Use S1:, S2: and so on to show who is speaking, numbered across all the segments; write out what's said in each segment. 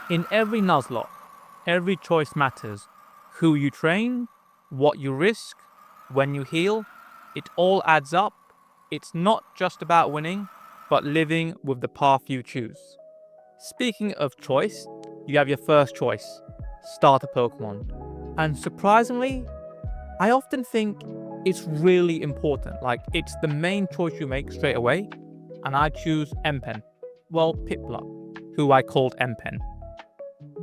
S1: In every nuzlocke, every choice matters. Who you train, what you risk, when you heal, it all adds up. It's not just about winning, but living with the path you choose. Speaking of choice, you have your first choice, starter Pokemon. And surprisingly, I often think it's really important. Like, it's the main choice you make straight away. And I choose Empen. Well, Piplup, who I called Empen.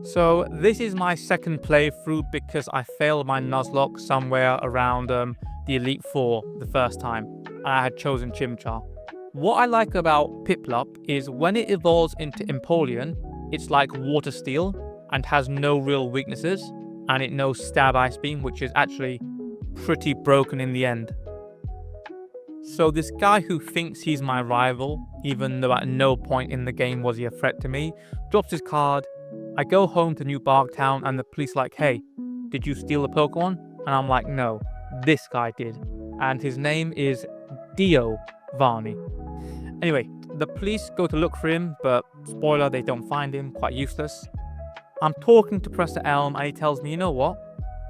S1: So this is my second playthrough because I failed my nuzlocke somewhere around the Elite Four the first time, and I had chosen Chimchar. What I like about Piplup is when it evolves into Empoleon, it's like Water Steel and has no real weaknesses, and it knows Stab Ice Beam, which is actually pretty broken in the end. So this guy who thinks he's my rival, even though at no point in the game was he a threat to me, drops his card. I go home to New Barktown and the police like, hey, did you steal a Pokemon? And I'm like, no, this guy did. And his name is Dio Varney. Anyway, the police go to look for him, but spoiler, they don't find him, quite useless. I'm talking to Professor Elm and he tells me, you know what?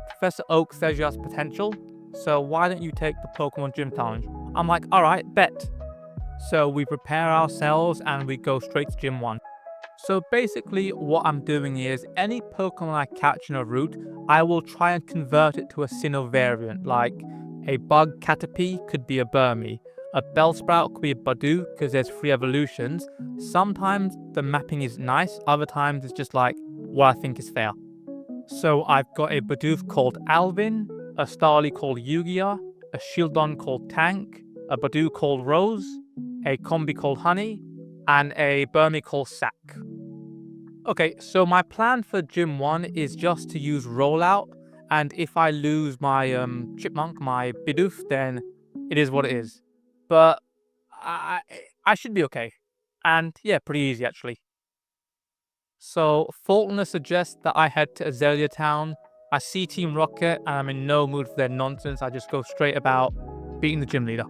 S1: Professor Oak says you have potential, so why don't you take the Pokemon Gym Challenge? I'm like, alright, bet. So we prepare ourselves and we go straight to Gym 1. So basically what I'm doing is any Pokemon I catch in a route, I will try and convert it to a Sinnoh variant, like a Bug Caterpie could be a Burmy, a Bellsprout could be a Badoo because there's 3 evolutions. Sometimes the mapping is nice, other times it's just like what I think is fair. So I've got a Bidoof called Alvin, a Starly called Yugia, a Shieldon called Tank, a Badoo called Rose, a Combi called Honey, and a Burmy called Sack. Okay, so my plan for Gym 1 is just to use Rollout, and if I lose my Chipmunk, my Bidoof, then it is what it is. But I should be okay. And yeah, pretty easy actually. So Faulkner suggests that I head to Azalea Town. I see Team Rocket and I'm in no mood for their nonsense. I just go straight about beating the gym leader.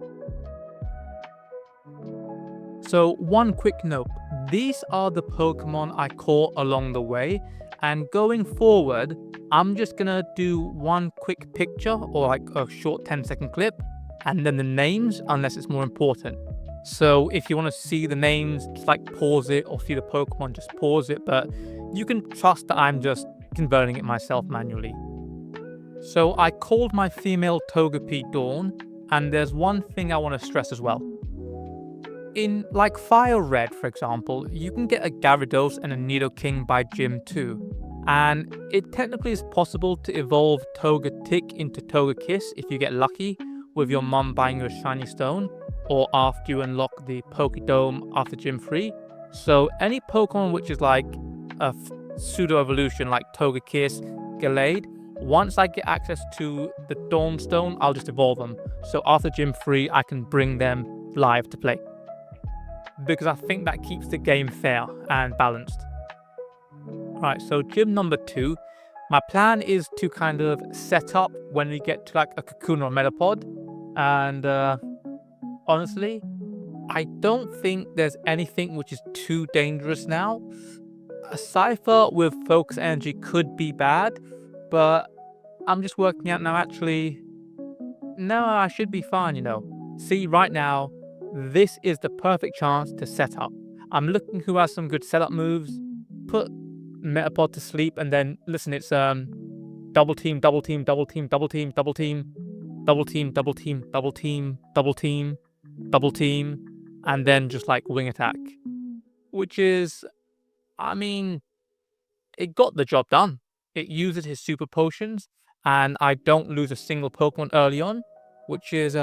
S1: So one quick note, these are the Pokemon I caught along the way, and going forward, I'm just gonna do one quick picture or like a short 10-second clip and then the names unless it's more important. So if you want to see the names, just like pause it, or see the Pokemon, just pause it, but you can trust that I'm just converting it myself manually. So I called my female Togepi Dawn, and there's one thing I want to stress as well. In like Fire Red, for example, you can get a Gyarados and a Nidoking by Gym 2. And it technically is possible to evolve Togetic into Togekiss if you get lucky, with your mum buying you a shiny stone, or after you unlock the Pokédome after Gym 3. So any Pokemon which is like a pseudo-evolution like Togekiss, Gallade, once I get access to the Dawnstone, I'll just evolve them. So after Gym 3, I can bring them live to play. Because I think that keeps the game fair and balanced. Right, so Gym number 2. My plan is to kind of set up when we get to like a Cocoon or a Metapod. And honestly, I don't think there's anything which is too dangerous now. A Cypher with Focus Energy could be bad, but I'm just working out now actually, no, I should be fine, you know. See, right now, this is the perfect chance to set up. I'm looking who has some good setup moves, put Metapod to sleep, and then listen, it's double team, double team, double team, double team, double team, double team, double team, double team, double team, double team, and then just like wing attack. Which is, I mean, it got the job done. It uses his super potions, and I don't lose a single Pokemon early on, which is,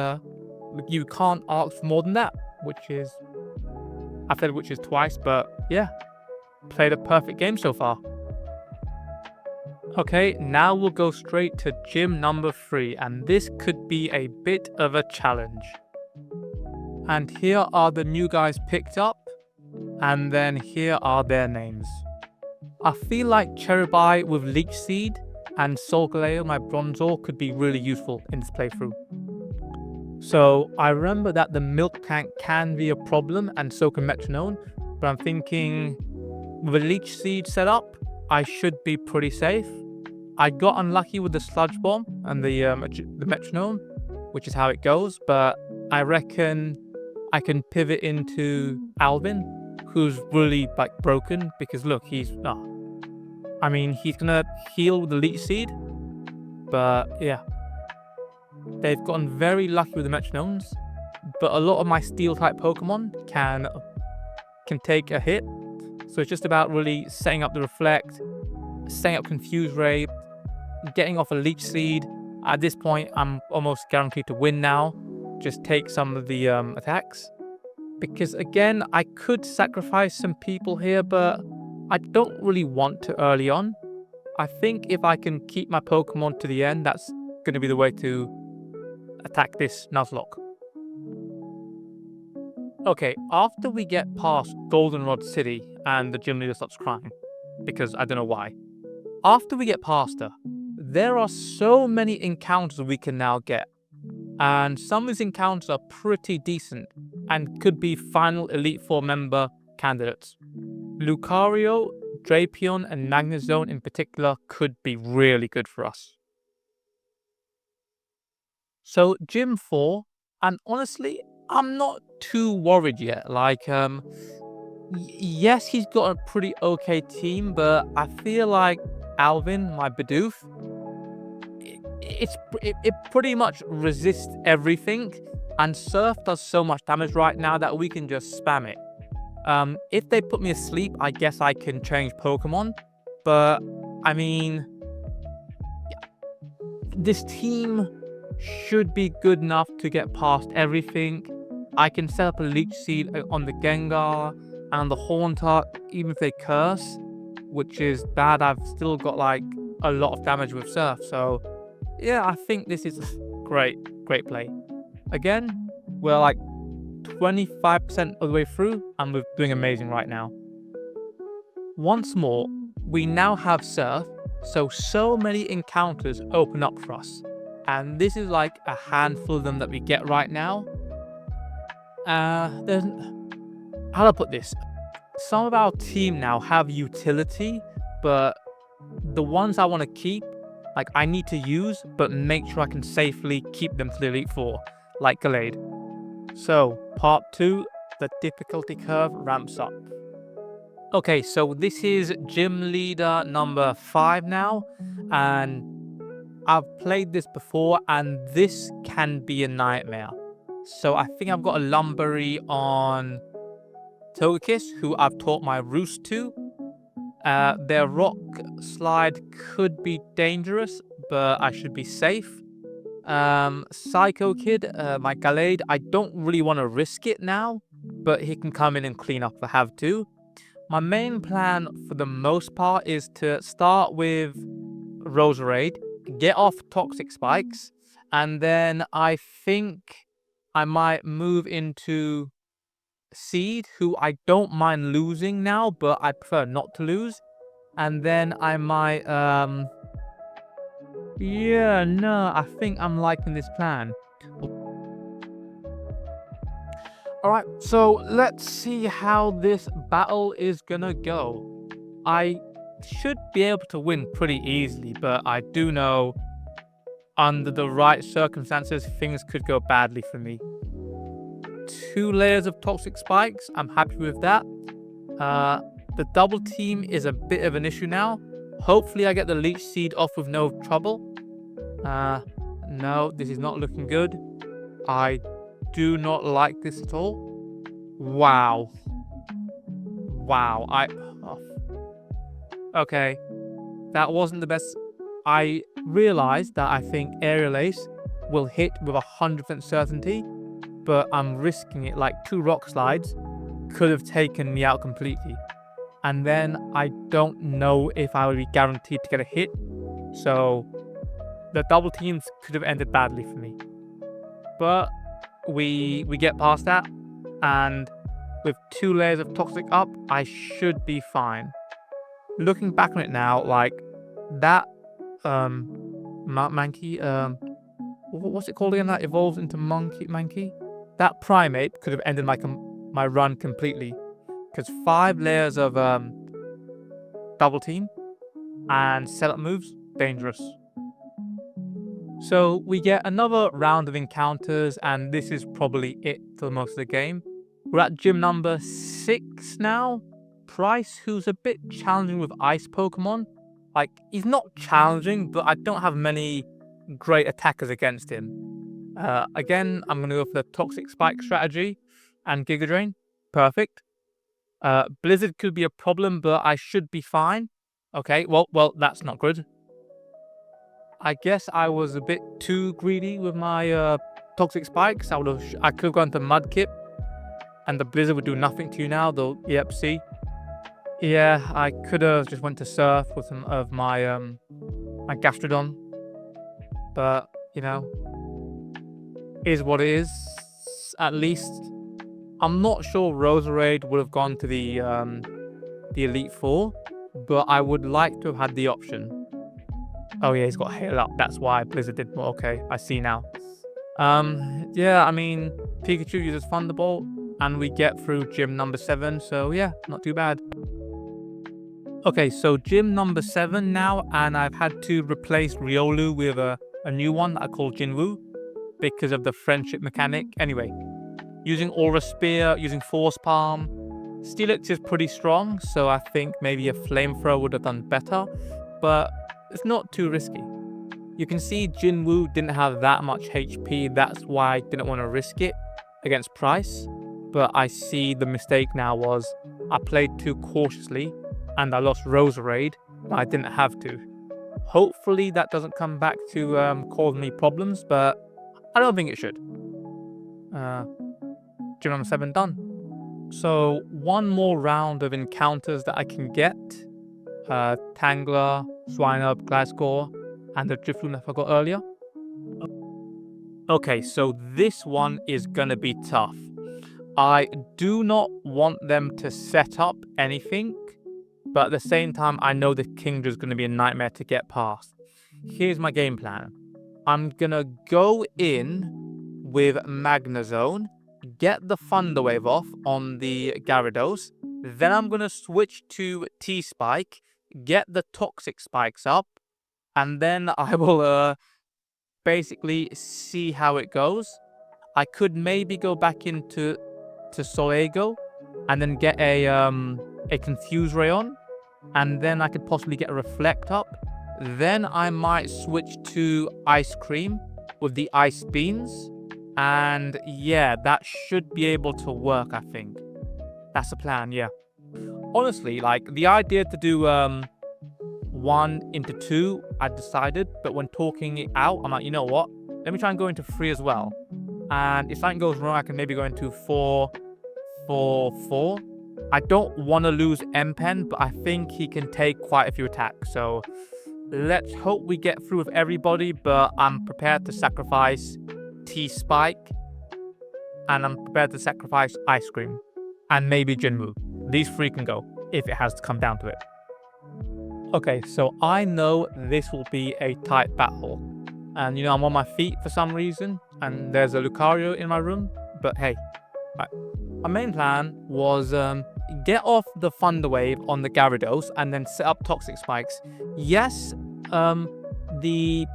S1: you can't ask for more than that, which is, I've said which is twice, but yeah, played a perfect game so far. Okay, now we'll go straight to Gym number 3, and this could be a bit of a challenge. And here are the new guys picked up, and then here are their names. I feel like Cherubai with Leech Seed and Solgaleo, my Bronzor, could be really useful in this playthrough. So I remember that the Milk Tank can be a problem, and so can Metronome, but I'm thinking with a Leech Seed setup, I should be pretty safe. I got unlucky with the sludge bomb and the metronome, which is how it goes, but I reckon I can pivot into Alvin, who's really like broken because look, he's he's gonna heal with the leech seed, but yeah. They've gotten very lucky with the metronomes, but a lot of my steel type Pokemon can take a hit. So it's just about really setting up the reflect, setting up Confuse Ray, getting off a leech seed. At this point, I'm almost guaranteed to win now. Just take some of the attacks. Because again, I could sacrifice some people here, but I don't really want to early on. I think if I can keep my Pokemon to the end, that's going to be the way to attack this Nuzlocke. Okay, after we get past Goldenrod City and the gym leader stops crying, because I don't know why. After we get past her, there are so many encounters we can now get. And some of these encounters are pretty decent and could be final Elite Four member candidates. Lucario, Drapion, and Magnezone in particular could be really good for us. So Gym 4, and honestly, I'm not too worried yet. Yes, he's got a pretty okay team, but I feel like Alvin, my Bidoof, it pretty much resists everything, and Surf does so much damage right now that we can just spam it. If they put me asleep, I guess I can change Pokemon, but I mean, this team should be good enough to get past everything. I can set up a Leech Seed on the Gengar and the Haunter, even if they curse, which is bad. I've still got like a lot of damage with Surf, so yeah, I think this is great play. Again, we're like 25% of the way through and we're doing amazing right now. Once more, we now have Surf, so many encounters open up for us. And this is like a handful of them that we get right now. How do I put this? Some of our team now have utility, but the ones I want to keep, like I need to use, but make sure I can safely keep them to the Elite Four, like Gallade. So, part 2, the difficulty curve ramps up. Okay, so this is gym leader number 5 now, and I've played this before, and this can be a nightmare. So I think I've got a Lumberry on Togekiss, who I've taught my Roost to. Their Rock Slide could be dangerous, but I should be safe. Psycho Kid, my Gallade, I don't really want to risk it now, but he can come in and clean up if I have to. My main plan for the most part is to start with Roserade, get off Toxic Spikes, and then I think I might move into Seed, who I don't mind losing now, but I prefer not to lose. And then I might, I think I'm liking this plan. Alright, so let's see how this battle is gonna go. I should be able to win pretty easily, but I do know under the right circumstances, things could go badly for me. 2 layers of Toxic Spikes, I'm happy with that. The double team is a bit of an issue now. Hopefully I get the Leech Seed off with no trouble. No, this is not looking good. I do not like this at all. Wow. Okay, that wasn't the best. I realized that I think Aerial Ace will hit with 100% certainty, but I'm risking it. Like 2 Rock Slides could have taken me out completely. And then I don't know if I would be guaranteed to get a hit. So the double teams could have ended badly for me. But we get past that, and with 2 layers of Toxic up, I should be fine. Looking back on it now, like that Mankey, what's it called again, that evolves into Mankey? That Primate could have ended my run completely, because 5 layers of double team and setup moves, dangerous. So we get another round of encounters, and this is probably it for most of the game. We're at gym number 6 now. Price, who's a bit challenging with ice Pokemon. Like, he's not challenging, but I don't have many great attackers against him. Again, I'm going to go for the Toxic Spike strategy and Giga Drain. Perfect. Blizzard could be a problem, but I should be fine. Okay, well, that's not good. I guess I was a bit too greedy with my Toxic Spikes. I could have gone to Mudkip, and the Blizzard would do nothing to you now, though. Yep, see? Yeah, I could have just went to Surf with some of my my Gastrodon. But, you know, is what it is. At least, I'm not sure Roserade would have gone to the Elite Four, but I would like to have had the option. Oh yeah, he's got Hail Up. That's why Blizzard did more. Okay, I see now. Yeah, I mean, Pikachu uses Thunderbolt, and we get through gym number 7. So yeah, not too bad. Okay, so gym number 7 now, and I've had to replace Riolu with a new one that I call Jinwoo because of the friendship mechanic. Anyway, using Aura Spear, using Force Palm. Steelix is pretty strong, so I think maybe a Flamethrower would have done better, but it's not too risky. You can see Jinwoo didn't have that much HP, that's why I didn't want to risk it against Price. But I see the mistake now was I played too cautiously and I lost Roserade, but I didn't have to. Hopefully that doesn't come back to cause me problems, but I don't think it should. Gym number 7 done. So one more round of encounters that I can get. Tangler, Swinub, Gliscor, and the Drifloon I forgot earlier. Okay, so this one is gonna be tough. I do not want them to set up anything, but at the same time, I know the Kingdra is gonna be a nightmare to get past. Here's my game plan. I'm gonna go in with Magnezone, get the Thunder Wave off on the Gyarados, then I'm gonna switch to T-Spike, get the Toxic Spikes up, and then I will basically see how it goes. I could maybe go back into Soego and then get a Confuse Ray on, and then I could possibly get a Reflect up. Then I might switch to Ice Cream with the Ice Beams, and yeah, that should be able to work, I think. That's the plan, yeah. Honestly, like, the idea to do 1 into 2, I decided, but when talking it out, I'm like, you know what? Let me try and go into 3 as well. And if something goes wrong, I can maybe go into 4, 4, 4. I don't want to lose M-Pen, but I think he can take quite a few attacks. So let's hope we get through with everybody, but I'm prepared to sacrifice T-Spike, and I'm prepared to sacrifice Ice Cream, and maybe Jinwoo. These 3 can go, if it has to come down to it. Okay, so I know this will be a tight battle. And, you know, I'm on my feet for some reason, and there's a Lucario in my room, but hey. Right. My main plan was get off the Thunder Wave on the Gyarados and then set up Toxic Spikes. Yes, the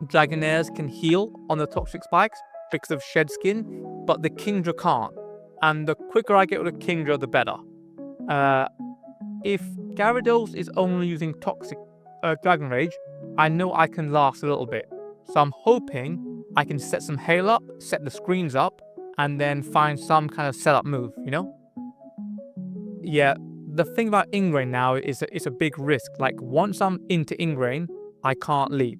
S1: Dragonairs can heal on the Toxic Spikes because of Shed Skin, but the Kingdra can't. And the quicker I get with the Kingdra, the better. If Gyarados is only using Toxic Dragon Rage, I know I can last a little bit. So I'm hoping I can set some Hail up, set the screens up, and then find some kind of setup move, you know? Yeah, the thing about Ingrain now is that it's a big risk. Like, once I'm into Ingrain, I can't leave.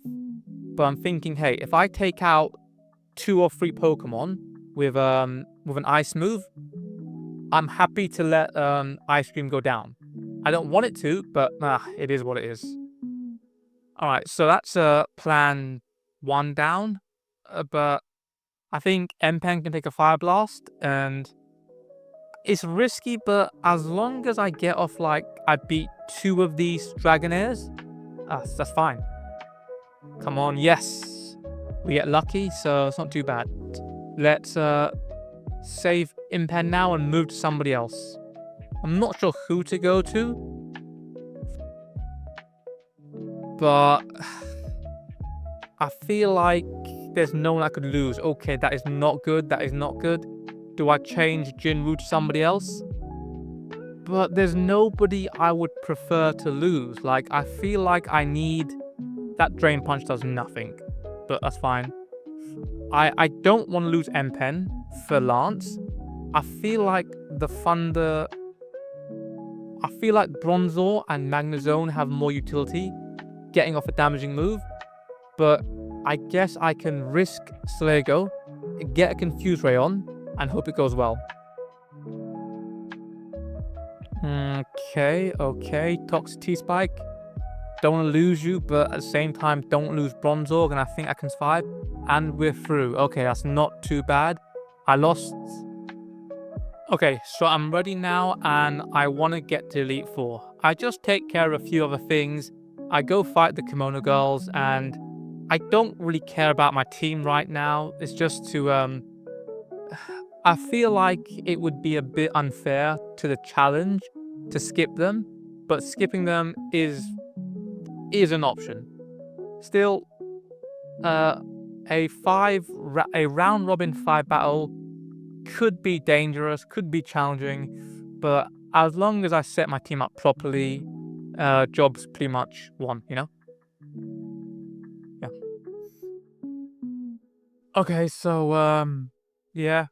S1: But I'm thinking, hey, if I take out 2 or 3 Pokemon with an Ice move, I'm happy to let Ice Cream go down. I don't want it to, but it is what it is. Alright, so that's plan 1 down. But I think M-Pen can take a Fire Blast, and it's risky, but as long as I get off, like, I beat 2 of these Dragonairs, that's fine. Come on, yes! We get lucky, so it's not too bad. Let's save M-Pen now and move to somebody else. I'm not sure who to go to. but I feel like there's no one I could lose. Okay, that is not good. That is not good. Do I change Jinwoo to somebody else? But there's nobody I would prefer to lose. Like, I feel like I need... That Drain Punch does nothing, but that's fine. I don't want to lose M-Pen for Lance. I feel like the Thunder... I feel like Bronzor and Magnezone have more utility, getting off a damaging move. But I guess I can risk Slego, get a Confuse Ray on, and hope it goes well. Okay. Toxic T-Spike. Don't want to lose you, but at the same time, don't lose Bronzorg, and I think I can survive. And we're through. Okay, that's not too bad. I lost. Okay, so I'm ready now, and I want to get to Elite Four. I just take care of a few other things. I go fight the Kimono Girls, and I don't really care about my team right now. It's just to, I feel like it would be a bit unfair to the challenge to skip them, but skipping them is an option. Still, a round robin 5 battle could be dangerous, could be challenging, but as long as I set my team up properly, job's pretty much won, you know? Yeah. Okay, so, yeah.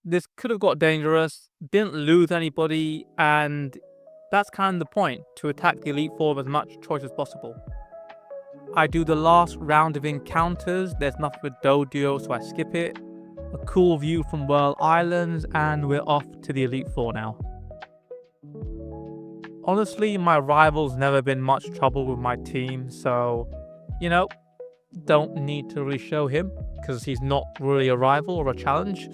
S1: This could have got dangerous, didn't lose anybody, and that's kind of the point, to attack the Elite Four with as much choice as possible. I do the last round of encounters, there's nothing with doudo, so I skip it. A cool view from Whirl Islands, and we're off to the Elite Four now. Honestly, my rival's never been much trouble with my team, so, you know, don't need to really show him, because he's not really a rival or a challenge.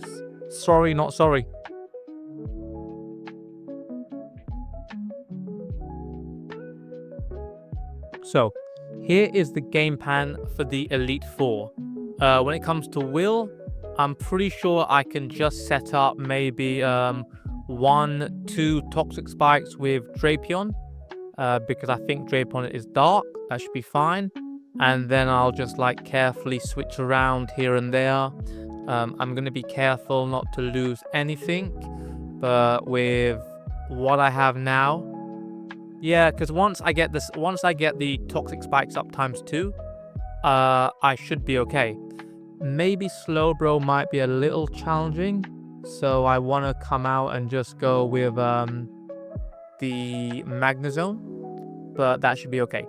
S1: Sorry, not sorry. So, here is the game plan for the Elite Four. When it comes to Will, I'm pretty sure I can just set up maybe 1-2 Toxic Spikes with Drapion, because I think Drapion is dark. That should be fine. And then I'll just like carefully switch around here and there. I'm going to be careful not to lose anything, but with what I have now, yeah, because once I get the Toxic Spikes up ×2, I should be okay. Maybe Slowbro might be a little challenging, so I want to come out and just go with the Magnezone, but that should be okay.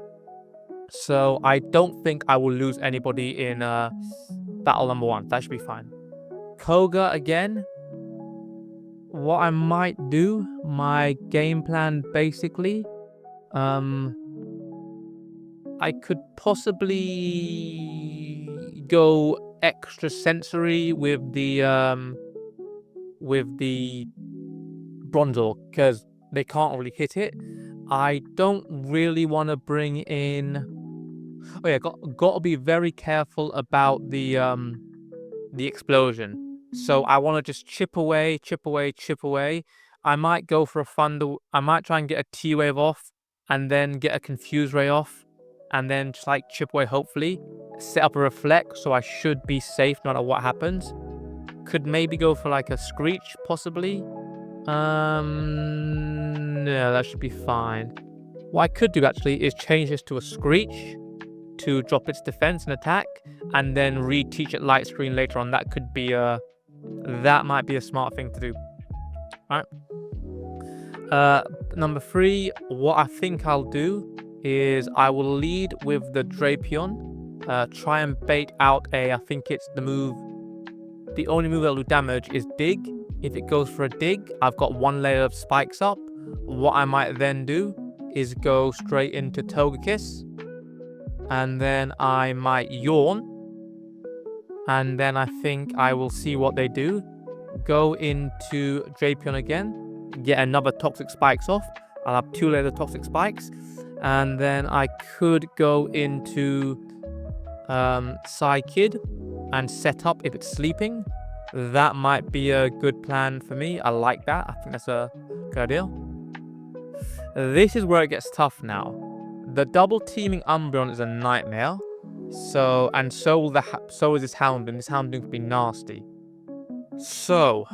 S1: So I don't think I will lose anybody in battle number 1. That should be fine. Koga again. What I might do, my game plan basically, I could possibly go extra sensory with the Bronzor, because they can't really hit it. I don't really want to bring in... Oh yeah, got to be very careful about the explosion. So I want to just chip away. I might go for a Thunder. I might try and get a T-Wave off, and then get a Confuse Ray off, and then just like chip away, hopefully. Set up a Reflect, so I should be safe no matter what happens. Could maybe go for like a Screech, possibly. Yeah, that should be fine. What I could do actually is change this to a Screech to drop its defense and attack, and then reteach it Light Screen later on. That could be that might be a smart thing to do. Alright. Number 3, what I think I'll do is I will lead with the Drapion. Try and bait out I think it's the move. The only move that'll do damage is Dig. If it goes for a Dig, I've got 1 layer of spikes up. What I might then do is go straight into Togekiss. And then I might Yawn. And then I think I will see what they do. Go into Drapion again. Get another Toxic Spikes off. I'll have 2 layers of Toxic Spikes. And then I could go into Psykid and set up if it's sleeping. That might be a good plan for me. I like that. I think that's a good idea. This is where it gets tough now. The double teaming Umbreon is a nightmare. So is this Houndoom. This Houndoom can be nasty. So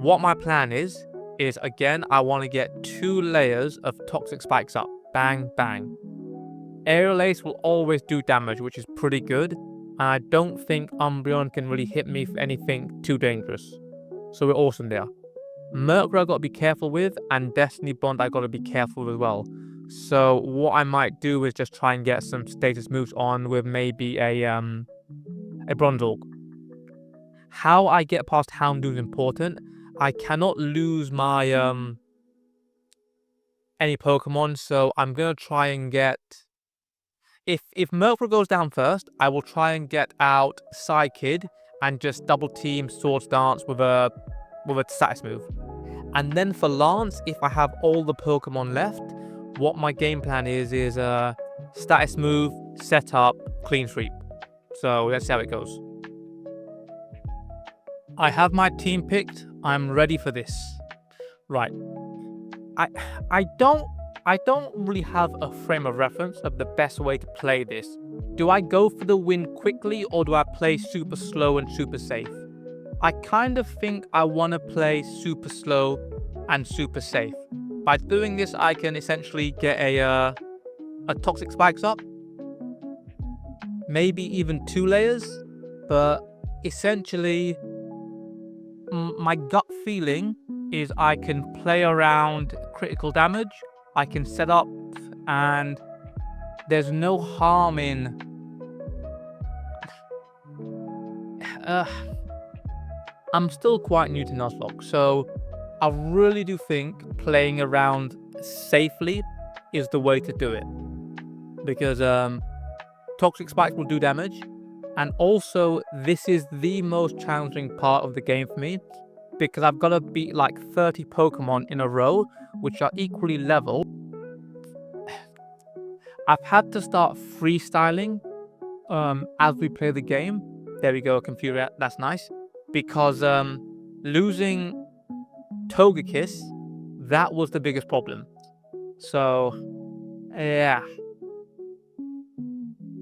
S1: what my plan is again, I want to get 2 layers of toxic spikes up. Bang, bang. Aerial Ace will always do damage, which is pretty good. And I don't think Umbreon can really hit me for anything too dangerous. So we're awesome there. Mercury I got to be careful with, and Destiny Bond I got to be careful with as well. So what I might do is just try and get some status moves on with maybe a Bronzorg. How I get past Houndoom is important. I cannot lose my any Pokemon, so I'm gonna try and get. If Mercury goes down first, I will try and get out Psykid and just double team Swords Dance with a status move. And then for Lance, if I have all the Pokemon left, what my game plan is status move, setup, clean sweep. So let's see how it goes. I have my team picked. I'm ready for this. Right. I don't really have a frame of reference of the best way to play this. Do I go for the win quickly, or do I play super slow and super safe? I kind of think I want to play super slow and super safe. By doing this, I can essentially get a toxic spikes up, maybe even 2 layers, but essentially my gut feeling is I can play around critical damage, I can set up, and there's no harm in I'm still quite new to Nuzlocke, so I really do think playing around safely is the way to do it. Because toxic spikes will do damage, and also this is the most challenging part of the game for me, because I've got to beat like 30 Pokemon in a row, which are equally level. I've had to start freestyling as we play the game. There we go, computer, that's nice. Because losing Togekiss, that was the biggest problem. So, yeah.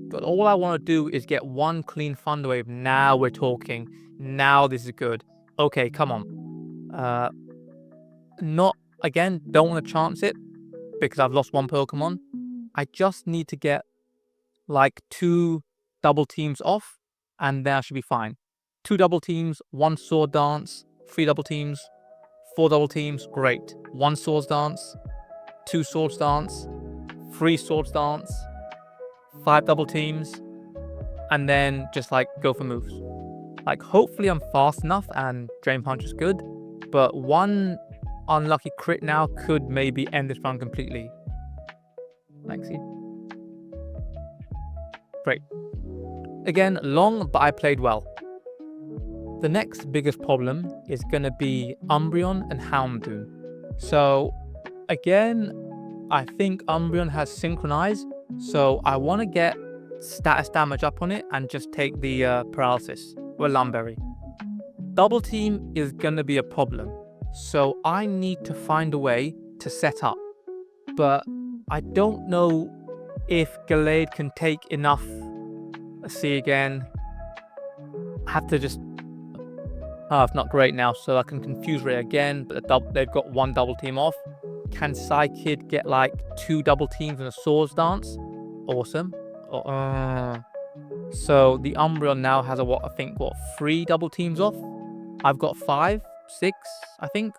S1: But all I want to do is get 1 clean Thunder Wave. Now we're talking. Now this is good. Okay, come on. Not, again, don't want to chance it, because I've lost 1 Pokemon. I just need to get like 2 double teams off, and then I should be fine. 2 double teams, 1 Sword Dance, 3 double teams, 4 double teams, great. 1 Swords Dance, 2 Swords Dance, 3 Swords Dance, 5 double teams, and then just like go for moves. Like hopefully I'm fast enough and Drain Punch is good, but 1 unlucky crit now could maybe end this run completely. Thanks, you. Great. Again, long, but I played well. The next biggest problem is going to be Umbreon and Houndoom. So, again, I think Umbreon has Synchronize, so I want to get status damage up on it and just take the Paralysis or Lumberry. Double Team is going to be a problem, so I need to find a way to set up. But I don't know if Gallade can take enough. Let's see again. I have to just... Oh, it's not great now, so I can confuse Ray again, but they've got 1 double team off. Can Psykid get like 2 double teams and a Swords Dance? Awesome. So the Umbreon now has I think 3 double teams off? I've got 5, 6, I think.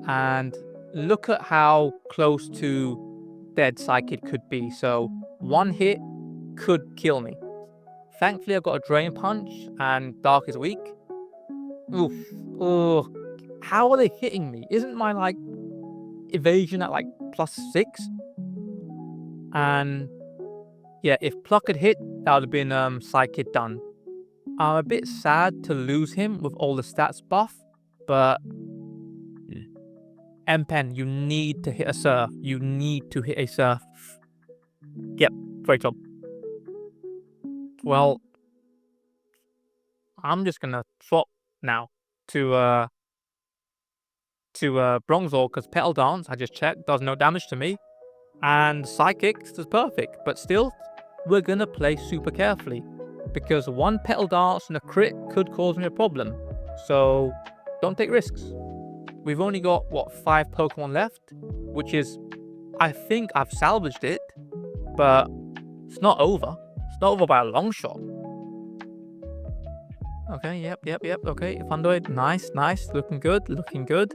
S1: And look at how close to dead Psykid could be. So 1 hit could kill me. Thankfully, I've got a Drain Punch and Dark is weak. Oof. Oh, how are they hitting me? Isn't my like evasion at like +6? And yeah, if Pluck had hit, that would have been Psykid done. I'm a bit sad to lose him with all the stats buff, but M-Pen, you need to hit a Surf. You need to hit a Surf. Yep, great job. Well, I'm just gonna swap now to Bronzor, because Petal Dance, I just checked, does no damage to me. And Psychic is perfect, but still, we're gonna play super carefully. Because one Petal Dance and a crit could cause me a problem. So, don't take risks. We've only got, what, 5 Pokemon left? Which is, I think I've salvaged it, but it's not over. It's not over by a long shot. Okay, yep. Okay, Fundoid, nice. Looking good.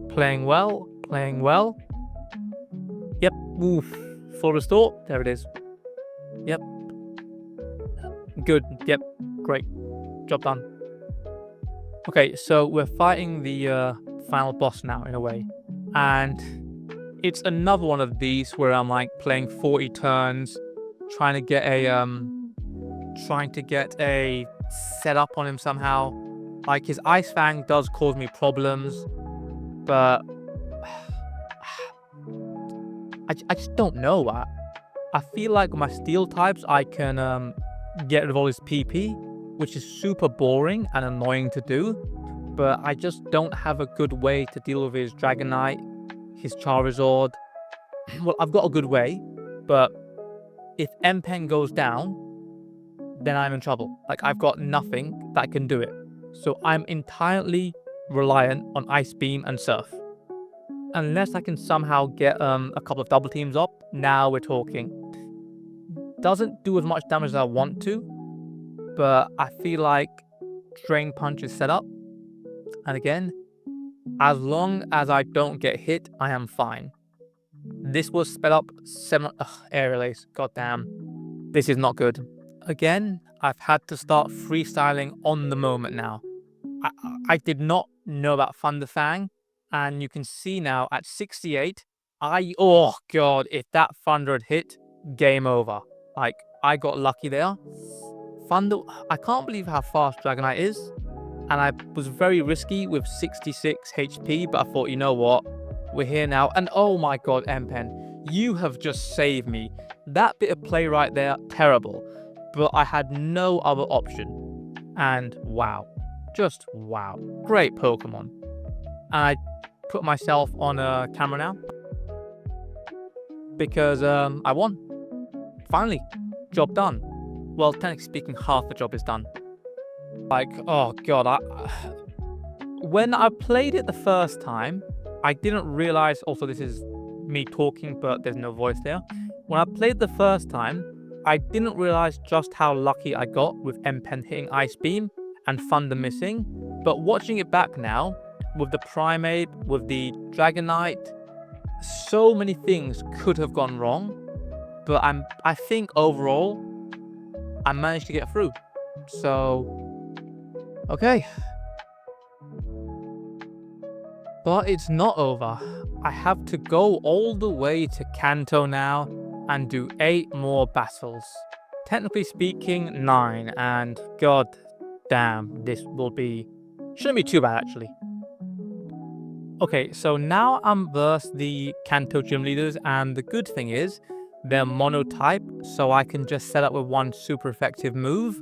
S1: Playing well. Yep, oof. Full restore. There it is. Yep. Good. Yep. Great. Job done. Okay, so we're fighting the final boss now, in a way. And it's another one of these where I'm like playing 40 turns, trying to get a setup on him somehow. Like, his Ice Fang does cause me problems, but I just don't know. I feel like with my Steel types, I can get rid of all his PP, which is super boring and annoying to do, but I just don't have a good way to deal with his Dragonite, his Charizard. Well, I've got a good way, but if M-Pen goes down, then I'm in trouble. Like, I've got nothing that can do it. So I'm entirely reliant on Ice Beam and Surf. Unless I can somehow get a couple of double teams up, now we're talking. Doesn't do as much damage as I want to, but I feel like Drain Punch is set up. And again, as long as I don't get hit, I am fine. This was sped up 7... air release. Goddamn. This is not good. Again, I've had to start freestyling on the moment now. I did not know about Thunder Fang, and you can see now at 68, oh god, if that Thunder had hit, game over. Like, I got lucky there. Thunder, I can't believe how fast Dragonite is, and I was very risky with 66 HP, but I thought, you know what, we're here now. And oh my god, M-Pen, you have just saved me. That bit of play right there, terrible. But I had no other option. And wow. Just wow. Great Pokemon. And I put myself on a camera now. Because I won. Finally. Job done. Well, technically speaking, half the job is done. Like, oh god. When I played it the first time, I didn't realize... Also, this is me talking, but there's no voice there. When I played the first time, I didn't realize just how lucky I got with M-Pen hitting Ice Beam and Thunder missing, but watching it back now, with the Primeape, with the Dragonite, so many things could have gone wrong, but I think overall, I managed to get through. So, okay. But it's not over. I have to go all the way to Kanto now, and do 8 more battles. Technically speaking, 9, and god damn, this will be... shouldn't be too bad, actually. Okay, so now I'm versus the Kanto gym leaders, and the good thing is, they're mono-type, so I can just set up with one super effective move.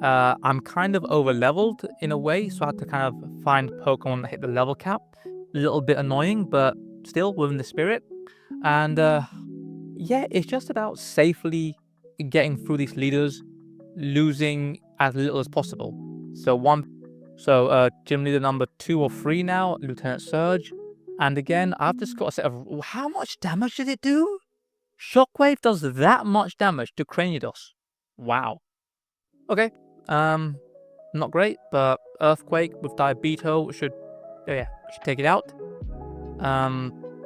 S1: I'm kind of over-leveled in a way, so I have to kind of find Pokemon that hit the level cap. A little bit annoying, but still within the spirit. And yeah, it's just about safely getting through these leaders, losing as little as possible. So gym leader number 2 or 3 now, Lieutenant Surge. And again, I've just got a set of... How much damage did it do? Shockwave does that much damage to Cranidos. Wow. Okay. Not great, but Earthquake with Diabito should take it out.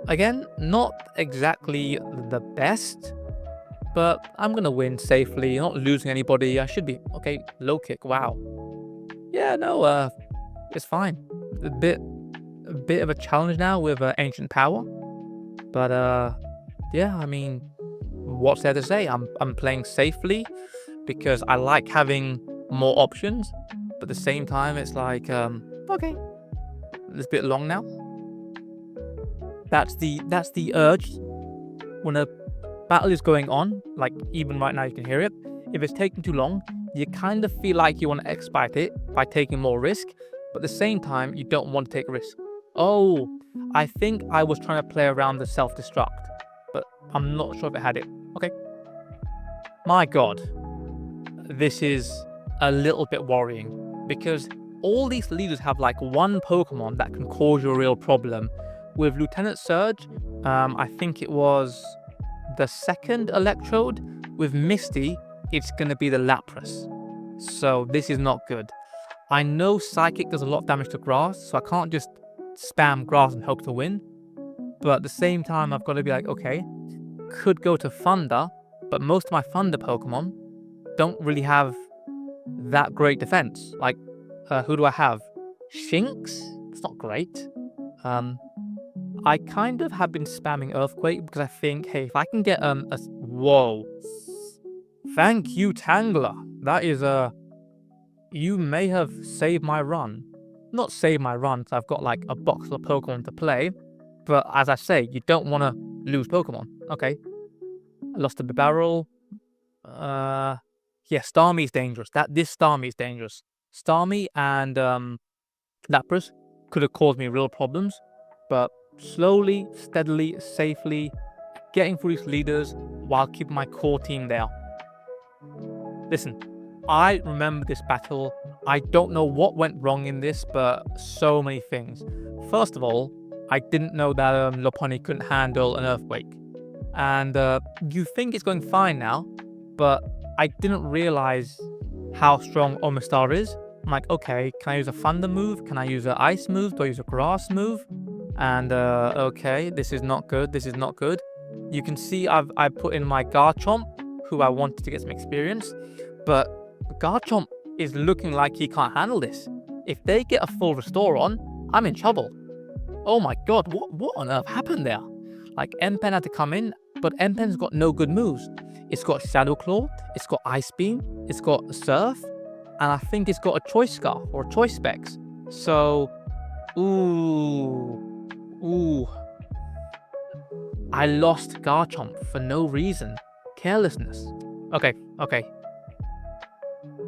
S1: Again, not exactly the best, but I'm gonna win safely, not losing anybody. I should be okay. Low kick, wow. Yeah, no, it's fine. A bit of a challenge now with Ancient Power, but yeah, I mean, what's there to say? I'm playing safely because I like having more options, but at the same time, it's like okay, it's a bit long now. That's the urge when a battle is going on, like even right now you can hear it. If it's taking too long, you kind of feel like you want to expedite it by taking more risk, but at the same time, you don't want to take risk. Oh, I think I was trying to play around the self-destruct. but I'm not sure if it had it. Okay. My god. This is a little bit worrying, because all these leaders have like one Pokemon that can cause you a real problem. With Lieutenant Surge, I think it was the second Electrode. With Misty, it's going to be the Lapras. So this is not good. I know Psychic does a lot of damage to grass, so I can't just spam grass and hope to win. But at the same time, I've got to be like, okay, could go to Thunder, but most of my Thunder Pokemon don't really have that great defense. Like, who do I have? Shinx? It's not great. I kind of have been spamming Earthquake because I think, hey, if I can get whoa. Thank you, Tangler. That is you may have saved my run. Not saved my run, because I've got like a box of Pokemon to play. But as I say, you don't want to lose Pokemon. Okay. I lost a Barrel. Yeah, Starmie's dangerous. This Starmie is dangerous. Starmie and Lapras could have caused me real problems. But slowly, steadily, safely, getting through these leaders while keeping my core team there. Listen, I remember this battle. I don't know what went wrong in this, but so many things. First of all, I didn't know that Lopunny couldn't handle an Earthquake. And you think it's going fine now, but I didn't realize how strong Omastar is. I'm like, okay, can I use a Thunder move? Can I use an Ice move? Do I use a Grass move? And okay, this is not good. This is not good. You can see I put in my Garchomp, who I wanted to get some experience, but Garchomp is looking like he can't handle this. If they get a full restore on, I'm in trouble. Oh my god, what on earth happened there? Like, M-Pen had to come in, but M-Pen's got no good moves. It's got Shadow Claw, it's got Ice Beam, it's got Surf, and I think it's got a Choice Scarf or Choice Specs. So, ooh. I lost Garchomp for no reason. Carelessness. Okay.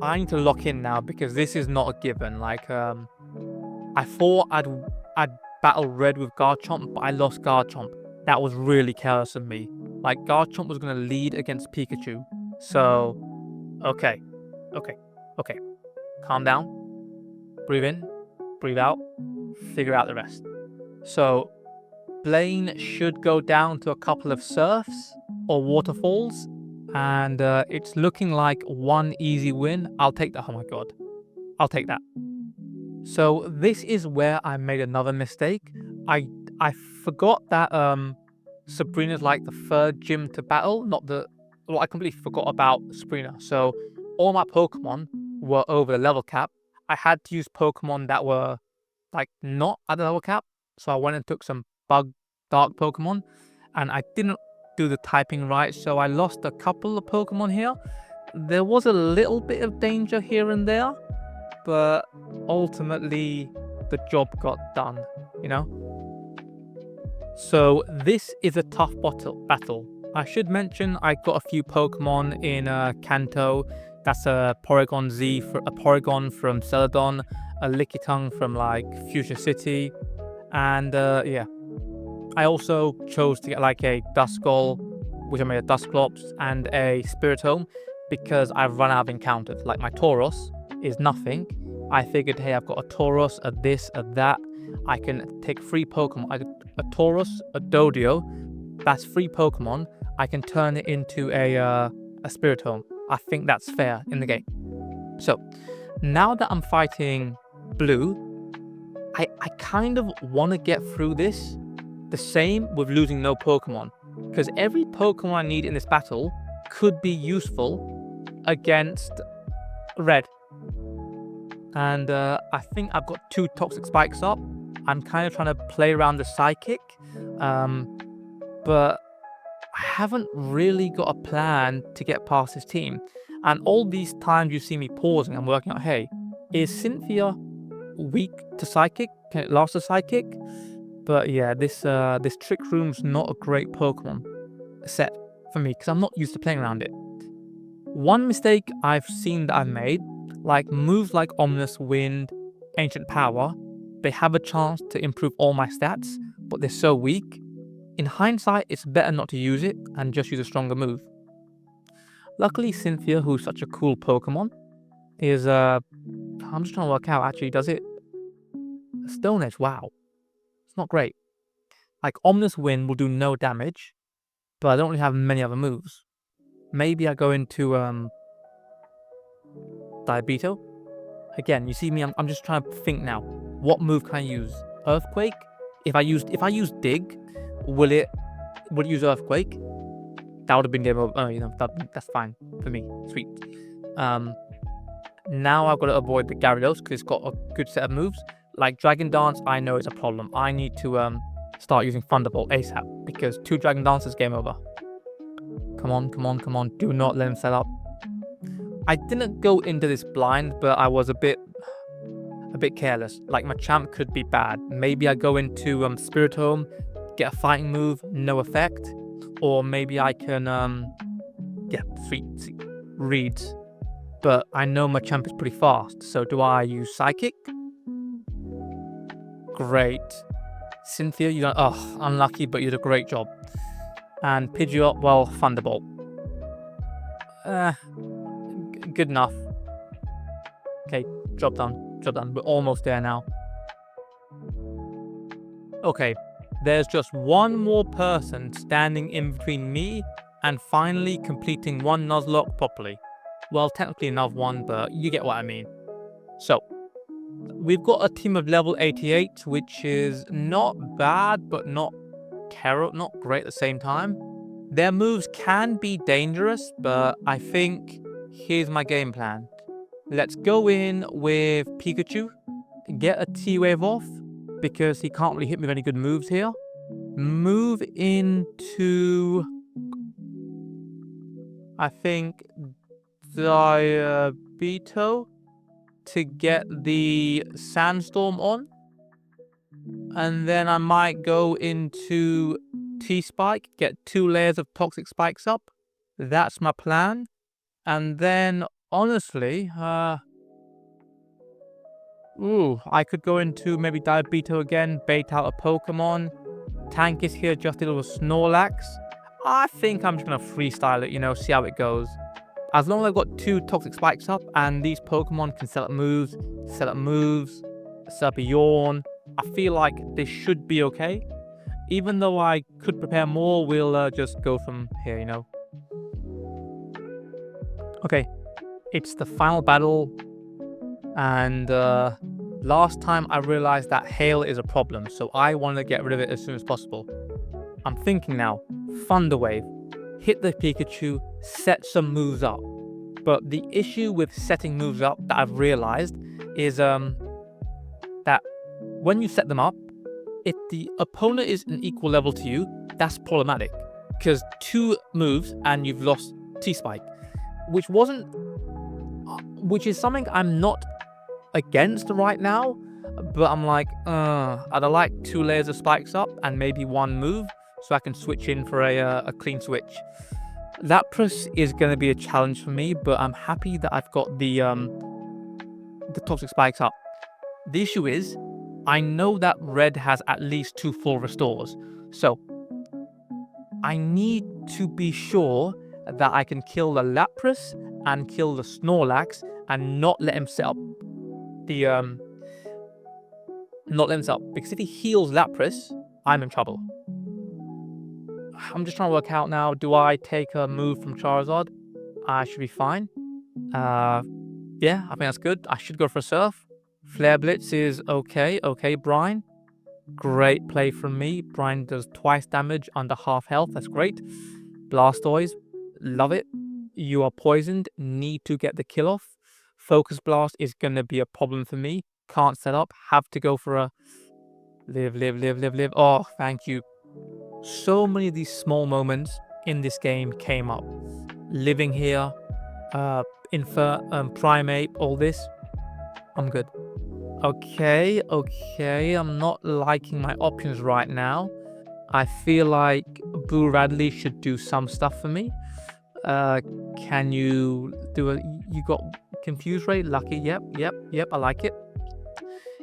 S1: I need to lock in now because this is not a given. Like, I thought I'd battle Red with Garchomp, but I lost Garchomp. That was really careless of me. Like, Garchomp was going to lead against Pikachu. So, okay. Calm down. Breathe in. Breathe out. Figure out the rest. So, Blaine should go down to a couple of Surfs or Waterfalls. And it's looking like one easy win. I'll take that. Oh my god. I'll take that. So this is where I made another mistake. I forgot that Sabrina's like the third gym to battle. I completely forgot about Sabrina. So all my Pokemon were over the level cap. I had to use Pokemon that were like not at the level cap. So I went and took some Bug Dark Pokemon. And I didn't do the typing right, so I lost a couple of Pokemon here. There was a little bit of danger here and there, but ultimately the job got done, you know? So this is a tough battle. I should mention I got a few Pokemon in Kanto. That's a Porygon Z, a Porygon from Celadon, a Lickitung from like Fuchsia City, and yeah. I also chose to get like a Duskull, which I made a Dusclops, and a Spritomb because I've run out of encounters. Like, my Taurus is nothing. I figured, hey, I've got a Taurus, a this, a that. I can take 3 Pokemon. A Taurus, a Dodio, that's 3 Pokemon. I can turn it into a Spritomb. I think that's fair in the game. So, now that I'm fighting Blue, I kind of want to get through this. The same with losing no Pokemon, because every Pokemon I need in this battle could be useful against Red. And I think I've got 2 Toxic Spikes up. I'm kind of trying to play around the Psychic, but I haven't really got a plan to get past this team. And all these times you see me pausing, I'm working out, hey, is Cynthia weak to Psychic? Can it last a Psychic? But yeah, this Trick Room's not a great Pokemon set for me because I'm not used to playing around it. One mistake I've seen that I've made, like moves like Ominous Wind, Ancient Power, they have a chance to improve all my stats, but they're so weak. In hindsight, it's better not to use it and just use a stronger move. Luckily, Cynthia, who's such a cool Pokemon, is I'm just trying to work out, actually, does it... Stone Edge, wow. It's not great. Like, Ominous Wind will do no damage, but I don't really have many other moves. Maybe I go into Diabito. Again, you see me, I'm just trying to think now. What move can I use? Earthquake? If I use Dig, will it use Earthquake? That would have been game over. Oh, that's fine for me. Sweet. Now I've got to avoid the Gyarados because it's got a good set of moves. Like Dragon Dance, I know is a problem. I need to start using Thunderbolt ASAP because 2 Dragon Dances, game over. Come on, come on, come on. Do not let him set up. I didn't go into this blind, but I was a bit careless. Like, my champ could be bad. Maybe I go into Spritomb, get a fighting move, no effect. Or maybe I can, sweet, reads. But I know my champ is pretty fast, so do I use Psychic? Great. Cynthia, you don't... Oh, unlucky, but you did a great job. And Pidgeot, well, Thunderbolt. Good enough. Okay, job done. Job done. We're almost there now. Okay, there's just one more person standing in between me and finally completing one Nuzlocke properly. Well, technically another one, but you get what I mean. So, we've got a team of level 88, which is not bad, but not great at the same time. Their moves can be dangerous, but I think here's my game plan. Let's go in with Pikachu, get a T-Wave off, because he can't really hit me with any good moves here. Move into, I think, Diabito to get the Sandstorm on. And then I might go into T-Spike, get 2 layers of Toxic Spikes up. That's my plan. And then, honestly, I could go into maybe Diabito again, bait out a Pokemon. Tank is here, just a little Snorlax. I think I'm just going to freestyle it, see how it goes. As long as I've got 2 Toxic Spikes up and these Pokemon can set up moves, set up a Yawn, I feel like this should be okay. Even though I could prepare more, we'll just go from here, Okay, it's the final battle, and last time I realized that hail is a problem, so I want to get rid of it as soon as possible. I'm thinking now, Thunder Wave, hit the Pikachu, set some moves up. But the issue with setting moves up that I've realized is that when you set them up, if the opponent is an equal level to you, that's problematic. Because 2 moves and you've lost T-Spike. Which is something I'm not against right now, but I'm like, I'd like 2 layers of spikes up and maybe 1 move, so I can switch in for a clean switch. Lapras is going to be a challenge for me, but I'm happy that I've got the Toxic Spikes up. The issue is, I know that Red has at least 2 full restores, so I need to be sure that I can kill the Lapras and kill the Snorlax and not let him set up the because if he heals Lapras, I'm in trouble. I'm just trying to work out now, do I take a move from Charizard? I should be fine. Yeah, I think that's good. I should go for a Surf. Flare Blitz is okay. Okay, Brine. Great play from me. Brine does twice damage under half health. That's great. Blastoise. Love it. You are poisoned. Need to get the kill off. Focus Blast is going to be a problem for me. Can't set up. Have to go for a... Live. Oh, thank you. So many of these small moments in this game came up. Living here. Primeape. All this. I'm good. Okay. I'm not liking my options right now. I feel like Boo Radley should do some stuff for me. Can you do you got Confuse Ray? Lucky, yep, I like it.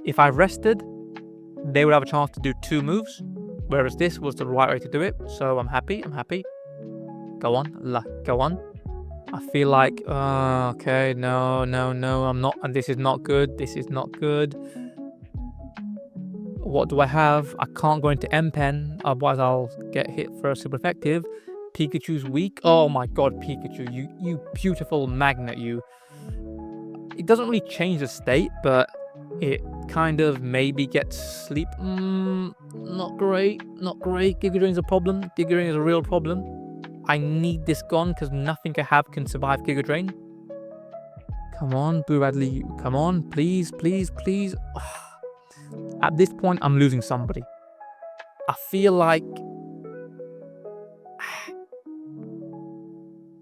S1: If I rested, they would have a chance to do 2 moves, Whereas this was the right way to do it. So I'm happy. Go on. Go on. I feel like, okay, no, I'm not, and this is not good. What do I have? I can't go into M-Pen, otherwise I'll get hit for a super effective. Pikachu's weak. Oh my god, Pikachu, you beautiful magnet, you. It doesn't really change the state, but it kind of maybe gets sleep. Not great. Giga Drain's a problem. Giga Drain is a real problem. I need this gone because nothing I have can survive Giga Drain. Come on, Boo Radley. Come on, please. At this point, I'm losing somebody. I feel like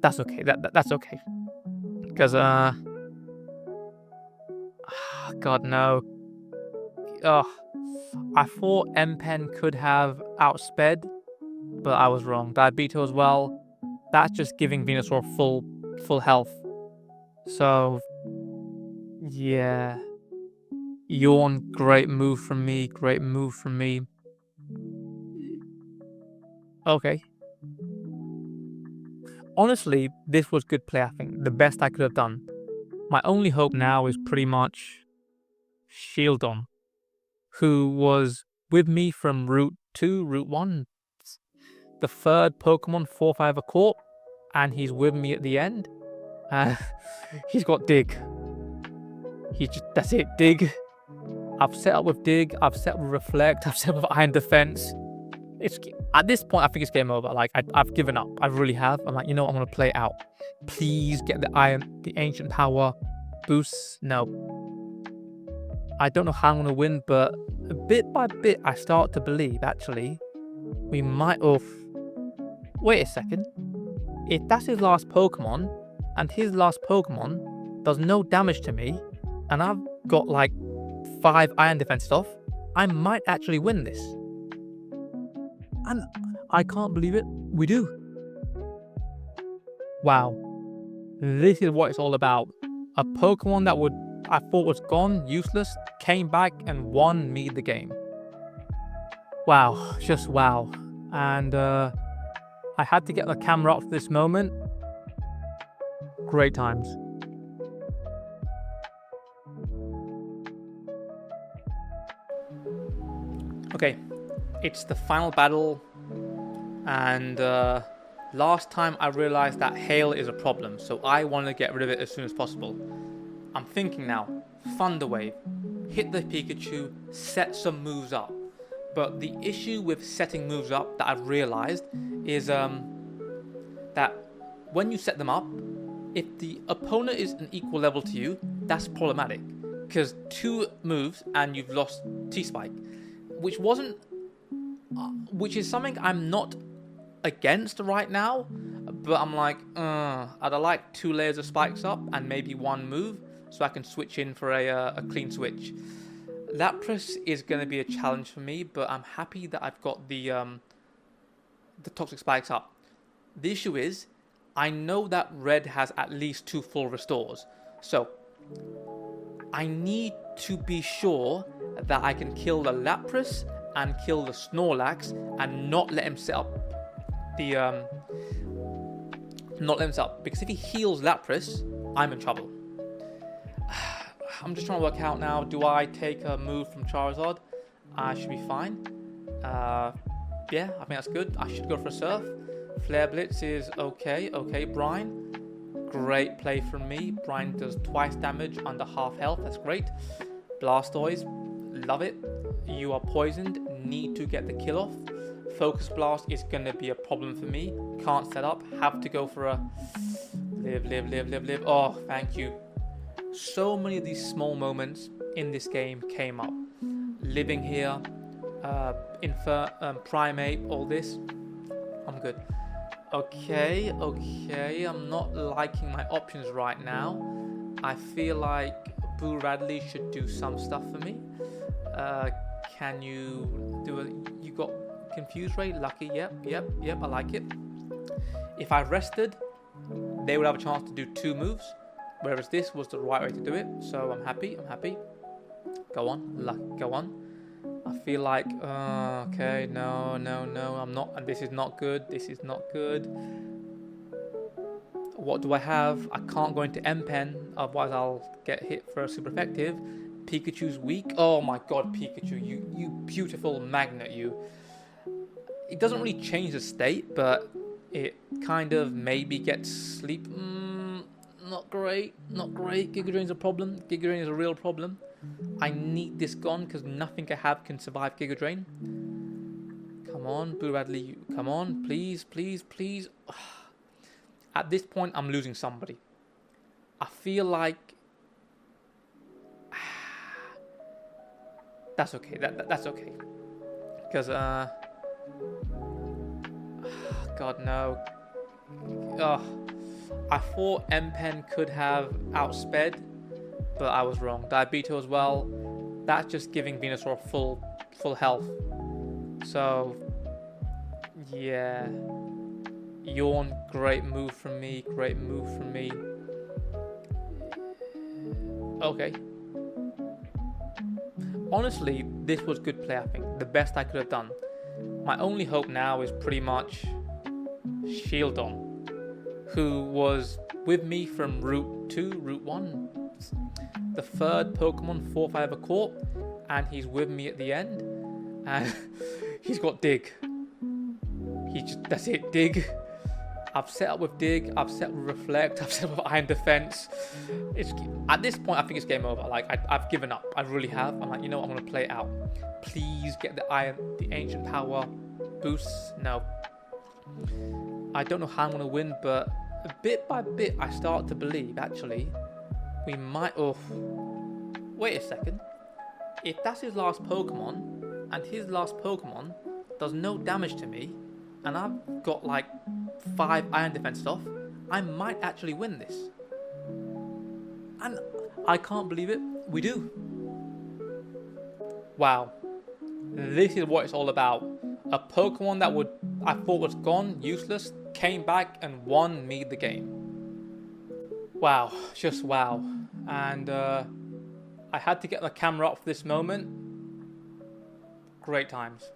S1: that's okay. That's okay. Because God no. I thought M-Pen could have outsped, but I was wrong. Diabito as well. That's just giving Venusaur full health. So yeah. Yawn, great move from me. Okay. Honestly, this was good play, I think. The best I could have done. My only hope now is pretty much Shieldon, who was with me from Route 2, Route 1, the third Pokemon 4-5 caught, and he's with me at the end. He's got Dig. That's it, Dig. I've set up with Dig, I've set up with Reflect, I've set up with Iron Defense. At this point, I think it's game over. Like, I've given up. I really have. I'm like, you know what? I'm going to play it out. Please get the Ancient Power boosts. No. I don't know how I'm going to win, but bit by bit, I start to believe, actually, we might have... Wait a second. If that's his last Pokemon, and his last Pokemon does no damage to me, and I've got, like, 5 Iron Defense stuff, I might actually win this. And I can't believe it. We do. Wow. This is what it's all about. A Pokemon that I thought was gone, useless, came back and won me the game. Wow. Just wow. And I had to get the camera up for this moment. Great times. Okay. It's the final battle, and last time I realized that hail is a problem, so I want to get rid of it as soon as possible. I'm thinking now, Thunder Wave, hit the Pikachu, set some moves up. But the issue with setting moves up that I've realized is that when you set them up, if the opponent is an equal level to you, that's problematic, because 2 moves and you've lost T-Spike, which is something I'm not against right now, but I'm like, I'd like 2 layers of spikes up and maybe 1 move so I can switch in for a clean switch. Lapras is going to be a challenge for me, but I'm happy that I've got the toxic spikes up. The issue is, I know that Red has at least 2 full restores, so I need to be sure that I can kill the Lapras and kill the Snorlax and not let him set up because if he heals Lapras, I'm in trouble. I'm just trying to work out now, do I take a move from Charizard? I should be fine. Yeah, I think that's good. I should go for a Surf. Flare Blitz is okay. Okay, Brine. Great play from me. Brine does twice damage under half health. That's great. Blastoise. Love it. You are poisoned. Need to get the kill off. Focus Blast is going to be a problem for me. Can't set up. Have to go for a... Live. Oh, thank you. So many of these small moments in this game came up. Living here. Primate. All this. I'm good. Okay. I'm not liking my options right now. I feel like Boo Radley should do some stuff for me. Can you do you got Confuse Ray? Lucky, yep, I like it. If I rested, they would have a chance to do 2 moves, whereas this was the right way to do it, so I'm happy. Go on, go on. I feel like, okay, no, I'm not, this is not good, What do I have? I can't go into M-Pen, otherwise I'll get hit for a super effective. Pikachu's weak. Oh my god, Pikachu, you beautiful magnet, you. It doesn't really change the state, but it kind of maybe gets sleep. Not great. Giga Drain's a problem. Giga Drain is a real problem. I need this gone because nothing I have can survive Giga Drain. Come on, Boo Radley. Come on, please. At this point, I'm losing somebody. I feel like that's okay. That's okay. Because God no. I thought M-Pen could have outsped, but I was wrong. Diabito as well. That's just giving Venusaur full health. So yeah. Yawn, great move from me. Okay. Honestly, this was good play, I think. The best I could have done. My only hope now is pretty much Shieldon, who was with me from Route 2, Route 1. The third Pokemon fourth I ever caught, and he's with me at the end. And he's got Dig. That's it, Dig. I've set up with Dig, I've set up with Reflect, I've set up with Iron Defense. At this point, I think it's game over. Like, I've given up. I really have. I'm like, you know what? I'm going to play it out. Please get the Ancient Power boosts. No. I don't know how I'm going to win, but bit by bit, I start to believe, actually, we might... Oh, wait a second. If that's his last Pokemon, and his last Pokemon does no damage to me, and I've got, like, 5 Iron Defense off, I might actually win this. And I can't believe it. We do. Wow. This is what it's all about. A Pokemon that I thought was gone, useless, came back and won me the game. Wow. Just wow. And I had to get the camera up for this moment. Great times.